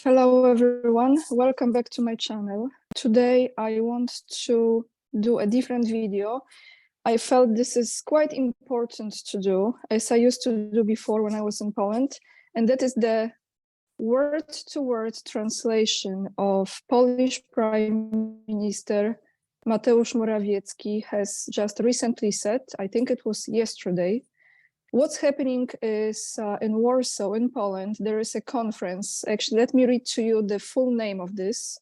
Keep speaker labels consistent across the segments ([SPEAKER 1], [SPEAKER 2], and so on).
[SPEAKER 1] Hello everyone, welcome back to my channel. Today I want to do a different video. I felt this is quite important to do, as I used to do before when I was in Poland, and that is the word-to-word translation of Polish Prime Minister Mateusz Morawiecki has just recently said, I think it was yesterday. What's happening is in Warsaw, in Poland, there is a conference. Actually, let me read to you the full name of this.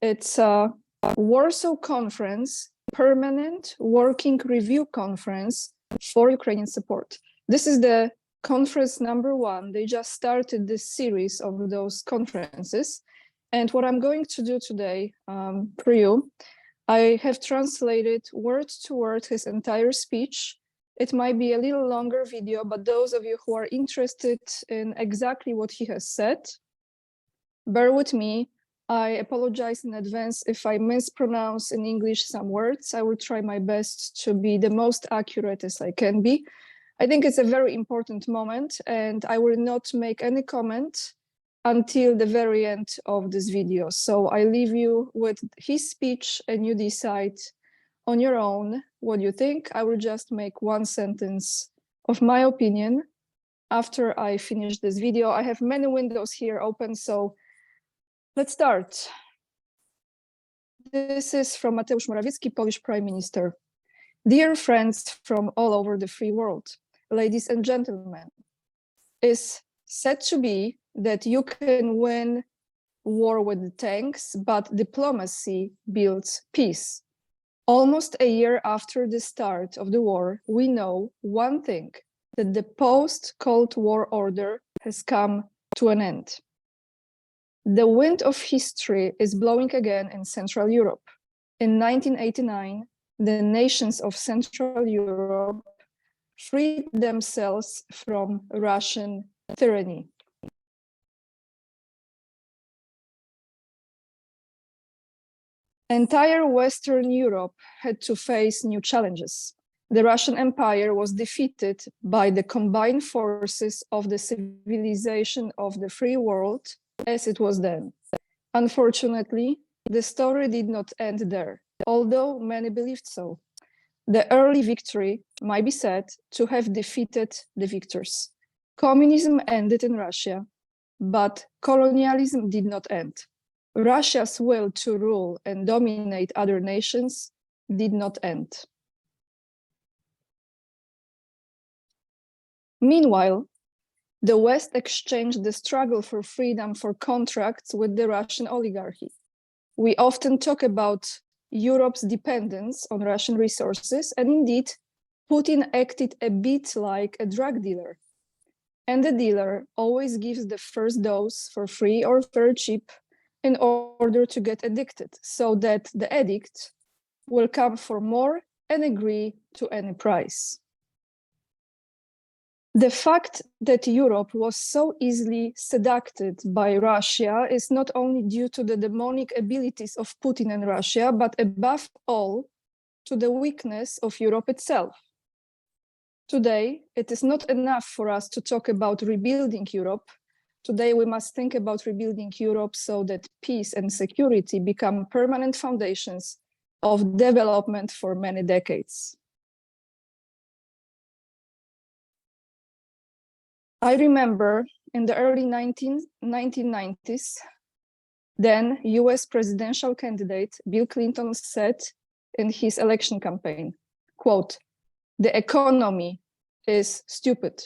[SPEAKER 1] It's a Warsaw Conference, Permanent Working Review Conference for Ukrainian Support. This is the conference number 1. They just started this series of those conferences. And what I'm going to do today for you, I have translated word to word his entire speech. It might be a little longer video, but those of you who are interested in exactly what he has said, bear with me. I apologize in advance if I mispronounce in English some words. I will try my best to be the most accurate as I can be. I think it's a very important moment, and I will not make any comment until the very end of this video. So I leave you with his speech and you decide on your own what you think. I will just make one sentence of my opinion after I finish this video. I have many windows here open, so let's start. This is from Mateusz Morawiecki, Polish Prime Minister. Dear friends from all over the free world, ladies and gentlemen, is said to be that you can win war with tanks, but diplomacy builds peace. Almost a year after the start of the war, we know one thing, that the post-Cold War order has come to an end. The wind of history is blowing again in Central Europe. In 1989, the nations of Central Europe freed themselves from Russian tyranny. Entire Western Europe had to face new challenges. The Russian Empire was defeated by the combined forces of the civilization of the free world as it was then. Unfortunately, the story did not end there, although many believed so. The early victory might be said to have defeated the victors. Communism ended in Russia, but colonialism did not end. Russia's will to rule and dominate other nations did not end. Meanwhile, the West exchanged the struggle for freedom for contracts with the Russian oligarchy. We often talk about Europe's dependence on Russian resources, and indeed, Putin acted a bit like a drug dealer. And the dealer always gives the first dose for free or very cheap in order to get addicted, so that the addict will come for more and agree to any price. The fact that Europe was so easily seduced by Russia is not only due to the demonic abilities of Putin and Russia, but above all, to the weakness of Europe itself. Today, it is not enough for us to talk about rebuilding Europe. Today, we must think about rebuilding Europe so that peace and security become permanent foundations of development for many decades. I remember in the early 1990s, then US presidential candidate Bill Clinton said in his election campaign, quote, "The economy is stupid.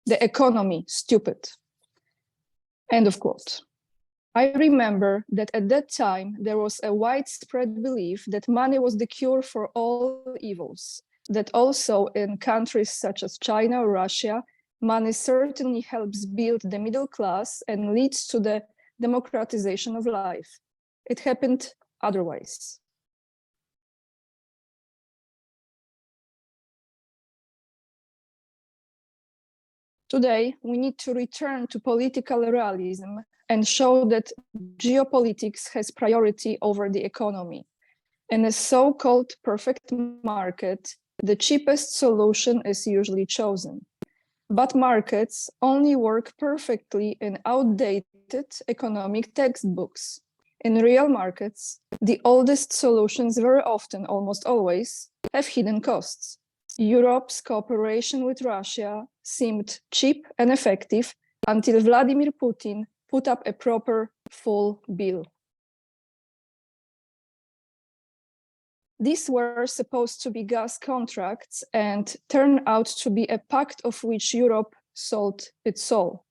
[SPEAKER 1] The economy, stupid." End of quote. I remember that at that time, there was a widespread belief that money was the cure for all evils, that also in countries such as China or Russia, money certainly helps build the middle class and leads to the democratization of life. It happened otherwise. Today, we need to return to political realism and show that geopolitics has priority over the economy. In a so-called perfect market, the cheapest solution is usually chosen. But markets only work perfectly in outdated economic textbooks. In real markets, the oldest solutions very often, almost always, have hidden costs. Europe's cooperation with Russia seemed cheap and effective until Vladimir Putin put up a proper full bill. These were supposed to be gas contracts and turned out to be a pact of which Europe sold its soul.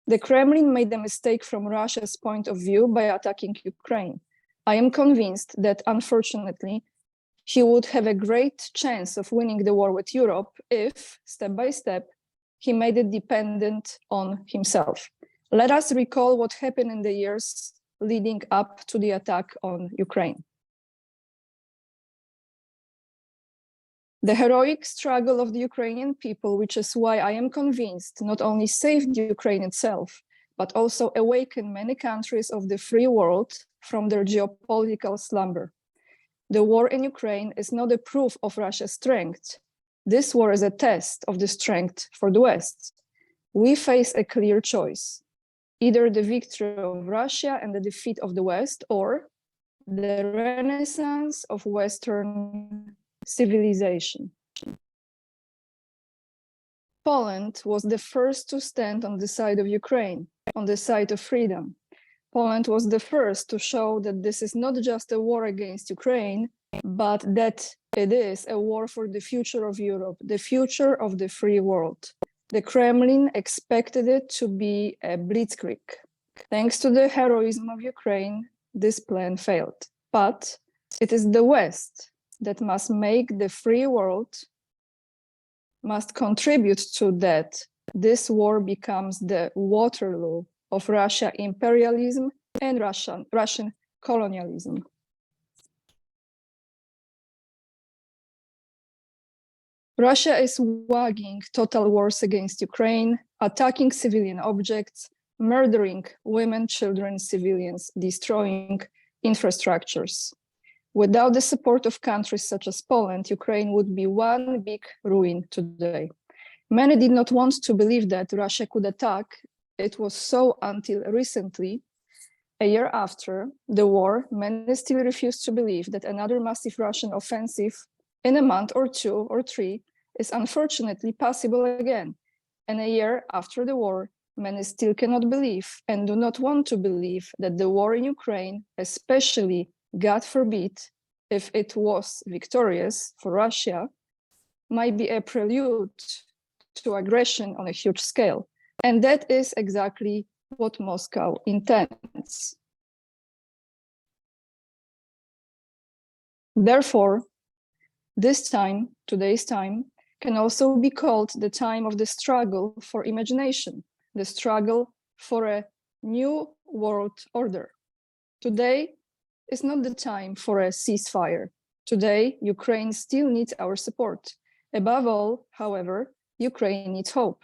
[SPEAKER 1] The Kremlin made a mistake from Russia's point of view by attacking Ukraine. I am convinced that, unfortunately, he would have a great chance of winning the war with Europe if, step by step, he made it dependent on himself. Let us recall what happened in the years leading up to the attack on Ukraine. The heroic struggle of the Ukrainian people, which is why I am convinced not only saved Ukraine itself, but also awakened many countries of the free world from their geopolitical slumber. The war in Ukraine is not a proof of Russia's strength. This war is a test of the strength for the West. We face a clear choice: either the victory of Russia and the defeat of the West, or the renaissance of Western civilization. Poland was the first to stand on the side of Ukraine, on the side of freedom. Poland was the first to show that this is not just a war against Ukraine, but that it is a war for the future of Europe, the future of the free world. The Kremlin expected it to be a blitzkrieg. Thanks to the heroism of Ukraine, this plan failed. But it is the West that must make the free world, must contribute to that. This war becomes the Waterloo of Russian imperialism and Russian colonialism. Russia is waging total wars against Ukraine, attacking civilian objects, murdering women, children, civilians, destroying infrastructures. Without the support of countries such as Poland, Ukraine would be one big ruin today. Many did not want to believe that Russia could attack. It was so until recently. A year after the war, many still refused to believe that another massive Russian offensive in a month or 2 or 3 is unfortunately possible again. And a year after the war, many still cannot believe and do not want to believe that the war in Ukraine, especially, God forbid, if it was victorious for Russia, might be a prelude to aggression on a huge scale. And that is exactly what Moscow intends. Therefore, this time, today's time, can also be called the time of the struggle for imagination, the struggle for a new world order. Today is not the time for a ceasefire. Today, Ukraine still needs our support. Above all, however, Ukraine needs hope.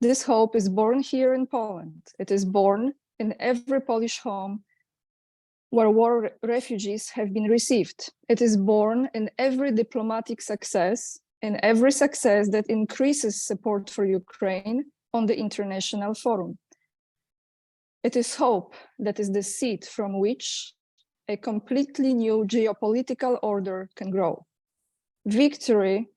[SPEAKER 1] This hope is born here in Poland. It is born in every Polish home where war refugees have been received. It is born in every diplomatic success, in every success that increases support for Ukraine on the international forum. It is hope that is the seed from which a completely new geopolitical order can grow. Victory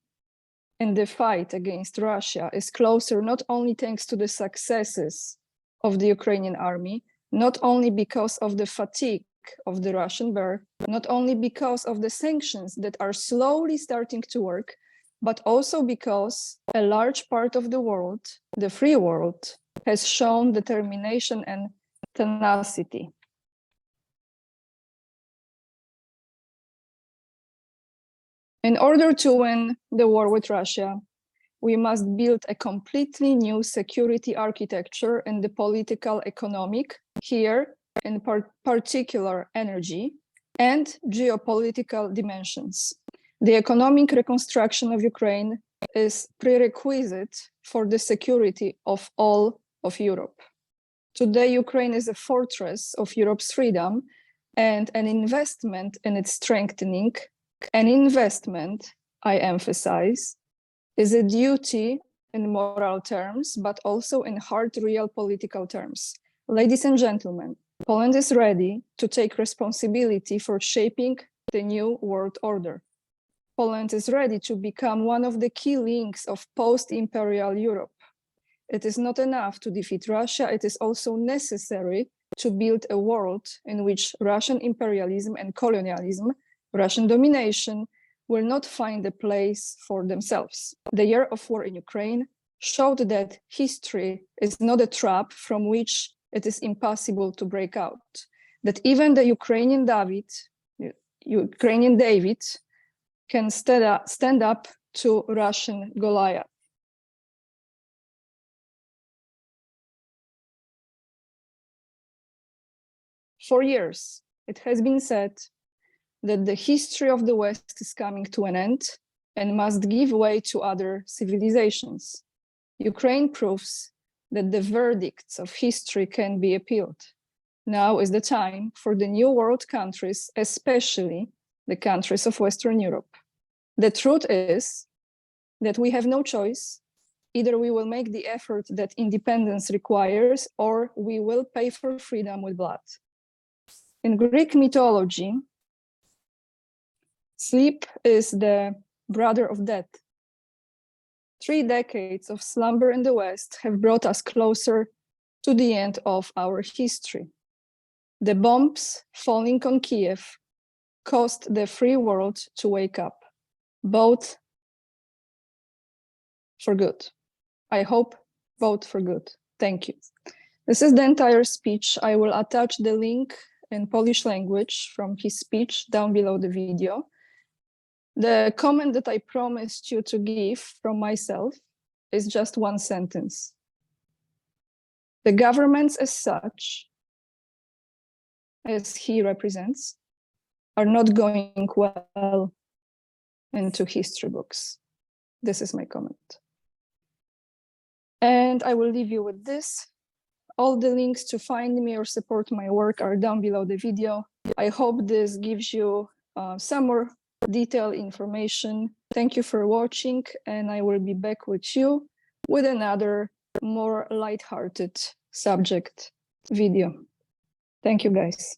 [SPEAKER 1] in the fight against Russia is closer not only thanks to the successes of the Ukrainian army, not only because of the fatigue of the Russian bear, not only because of the sanctions that are slowly starting to work, but also because a large part of the world, the free world, has shown determination and tenacity. In order to win the war with Russia, we must build a completely new security architecture in the political, economic, here in particular energy, and geopolitical dimensions. The economic reconstruction of Ukraine is prerequisite for the security of all of Europe. Today, Ukraine is a fortress of Europe's freedom, and an investment in its strengthening, an investment, I emphasize, is a duty in moral terms, but also in hard, real political terms. Ladies and gentlemen, Poland is ready to take responsibility for shaping the new world order. Poland is ready to become one of the key links of post-imperial Europe. It is not enough to defeat Russia, it is also necessary to build a world in which Russian imperialism and colonialism, Russian domination, will not find a place for themselves. The year of war in Ukraine showed that history is not a trap from which it is impossible to break out, that even the Ukrainian David can stand up to Russian Goliath. For years, it has been said that the history of the West is coming to an end and must give way to other civilizations. Ukraine proves that the verdicts of history can be appealed. Now is the time for the new world countries, especially the countries of Western Europe. The truth is that we have no choice. Either we will make the effort that independence requires, or we will pay for freedom with blood. In Greek mythology, sleep is the brother of death. 3 decades of slumber in the West have brought us closer to the end of our history. The bombs falling on Kiev caused the free world to wake up, both for good. I hope both for good. Thank you. This is the entire speech. I will attach the link in Polish language from his speech down below the video. The comment that I promised you to give from myself is just one sentence. The governments as such, as he represents, are not going well into history books. This is my comment. And I will leave you with this. All the links to find me or support my work are down below the video. I hope this gives you some more detailed information. Thank you for watching, and I will be back with you with another more lighthearted subject video. Thank you, guys.